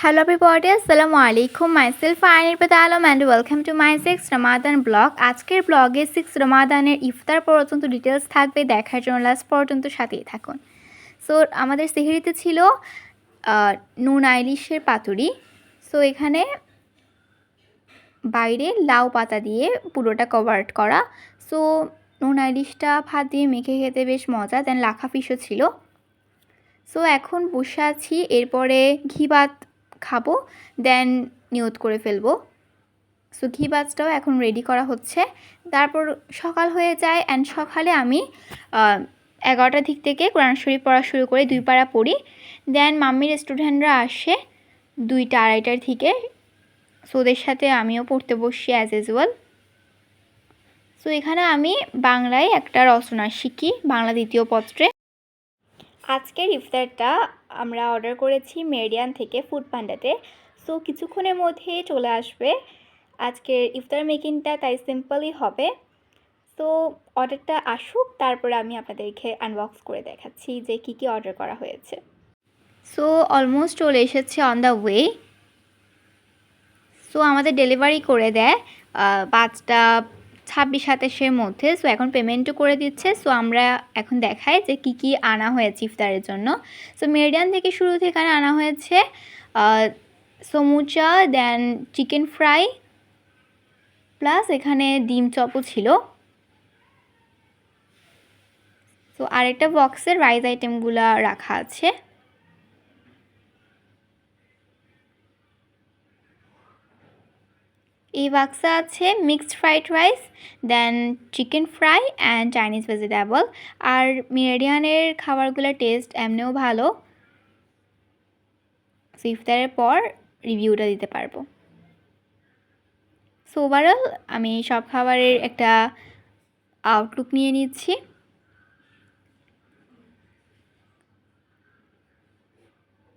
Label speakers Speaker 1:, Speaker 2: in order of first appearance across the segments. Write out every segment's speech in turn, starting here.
Speaker 1: Hello everybody, Assalamu alaikum. Myself Ainir Patalam and welcome to my 6th Ramadan blog. আজকের ব্লগে 6 রমাদানের ইফতার পর্যন্ত details থাকবে, দেখার জন্য লাস্ট পর্যন্ত সাথেই থাকুন। সো আমাদের সেহরিতে ছিল নুন আইলিশের পাতুরি। সো এখানে বাইরে লাউ পাতা দিয়ে পুরোটা কভার করা। সো নুন আইলিশটা ভাত দিয়ে মেখে খেতে বেশ মজা। দেন লাখা ফিশও ছিল। সো এখন বসে আছি, এরপরে ঘি ভাত খাবো, দেন নিয়ত করে ফেলবো। সো ঘি ভাতটাও এখন রেডি করা হচ্ছে। তারপর সকাল হয়ে যায় অ্যান্ড সকালে আমি 11টার দিক থেকে কোরআন শরীফ পড়া শুরু করে 2 পারা পড়ি। দেন মাম্মির স্টুডেন্টরা আসে 2টা 2:30টার থেকে। সো ওদের সাথে আমিও পড়তে বসি অ্যাজ ইউজুয়াল। সো এখানে আমি বাংলায় একটা রচনা শিখি, বাংলা 2য় পত্রে। আজকের ইফতারটা আমরা অর্ডার করেছি মেরিডিয়ান থেকে ফুড পান্ডাতে। সো কিছুক্ষণের মধ্যেই চলে আসবে। আজকের ইফতার মেকিংটা তাই সিম্পলই হবে। সো অর্ডারটা আসুক, তারপরে আমি আপনাদেরকে আনবক্স করে দেখাচ্ছি যে কী অর্ডার করা হয়েছে। সো অলমোস্ট চলে এসেছে অন দ্য ওয়ে। সো আমাদের ডেলিভারি করে দেয় 5টা 26-27-এর মধ্যে। সো এখন পেমেন্টও করে দিচ্ছে। সো আমরা এখন দেখাই যে কী আনা হয়েছে ইফতারের জন্য। সো মেরিডিয়ান থেকে শুরু থেকে এখানে আনা হয়েছে সমুচা, দেন চিকেন ফ্রাই, প্লাস এখানে ডিম চপও ছিল। সো আরেকটা বক্সের রাইস আইটেমগুলো রাখা আছে। এই বাক্সে আছে mixed fried rice, then chicken fry and Chinese vegetable. আর মেরিডিয়ানের খাবারগুলোর টেস্ট এমনিও ভালো। সো ইফতারের পর রিভিউটা দিতে পারবো। সো ওভারঅল আমি সব খাবারের একটা আউটলুক নিয়ে নিচ্ছি।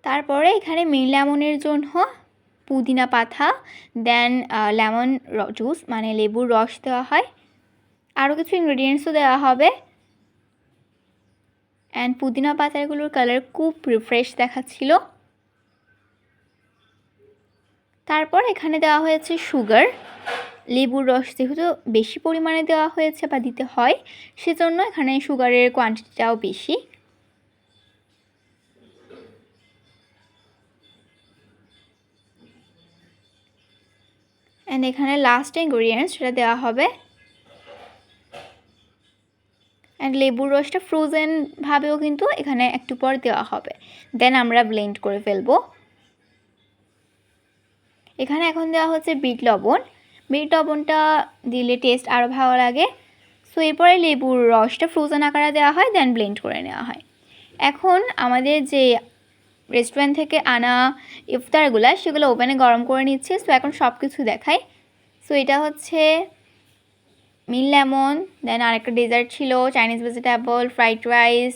Speaker 1: তারপরে এখানে মিন লেমনের জন্য পুদিনা পাতা, দেন লেমন জুস মানে লেবুর রস দেওয়া হয়। আরও কিছু ইনগ্রেডিয়েন্টসও দেওয়া হবে। অ্যান্ড পুদিনা পাতাগুলোর কালার খুব রিফ্রেশ দেখাচ্ছিল। তারপর এখানে দেওয়া হয়েছে সুগার। লেবুর রস যেহেতু বেশি পরিমাণে দেওয়া হয়েছে বা দিতে হয়, সেজন্য এখানে সুগারের কোয়ান্টিটিটাও বেশি। অ্যান্ড এখানে লাস্ট ইনগ্রেডিয়েন্টস সেটা দেওয়া হবে। অ্যান্ড লেবুর রসটা ফ্রোজেনভাবেও কিন্তু এখানে একটু পর দেওয়া হবে। দেন আমরা ব্লেন্ড করে ফেলবো। এখানে এখন দেওয়া হচ্ছে বিট লবণ। বিট লবণটা দিলে টেস্ট আরও ভালো লাগে। সো এরপরে লেবুর রসটা ফ্রোজেন আকারে দেওয়া হয়, দেন ব্লেন্ড করে নেওয়া হয়। এখন আমাদের যে রেস্টুরেন্ট থেকে আনা ইফতারগুলো, সেগুলো ওভেনে গরম করে নিচ্ছে। সো এখন সব কিছু দেখাই। সো এটা হচ্ছে মিন লেমন, দেন আরেকটা ডেজার্ট ছিল চাইনিজ ভেজিটেবল, ফ্রাইড রাইস,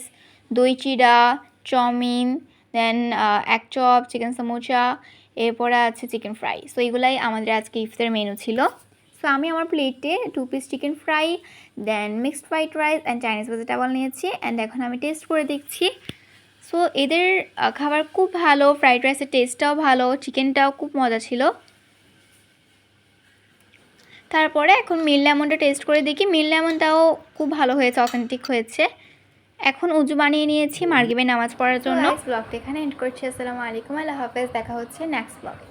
Speaker 1: দই চিড়া, চাউমিন, দেন এক চপ, চিকেন সমোচা, এরপরে আছে চিকেন ফ্রাই। সো এগুলাই আমাদের আজকে ইফতার মেনু ছিল। সো আমি আমার প্লেটে 2 piece chicken fry, then mixed fried rice and Chinese vegetable নিয়েছি। অ্যান্ড এখন আমি টেস্ট করে দেখছি। সো এদের খাবার খুব ভালো, ফ্রাইড রাইসের টেস্টটাও ভালো, চিকেনটাও খুব মজা ছিল। তারপরে এখন মিন লেমনটা টেস্ট করে দেখি। মিন লেমনটাও খুব ভালো হয়েছে, অথেন্টিক হয়েছে। এখন উজু বানিয়ে নিয়েছি মাগরিবের নামাজ পড়ার জন্য। ব্লগটা এখানে এন্ড করছি। আসসালামু আলাইকুম, আল্লাহ হাফেজ। দেখা হচ্ছে নেক্সট ব্লগে।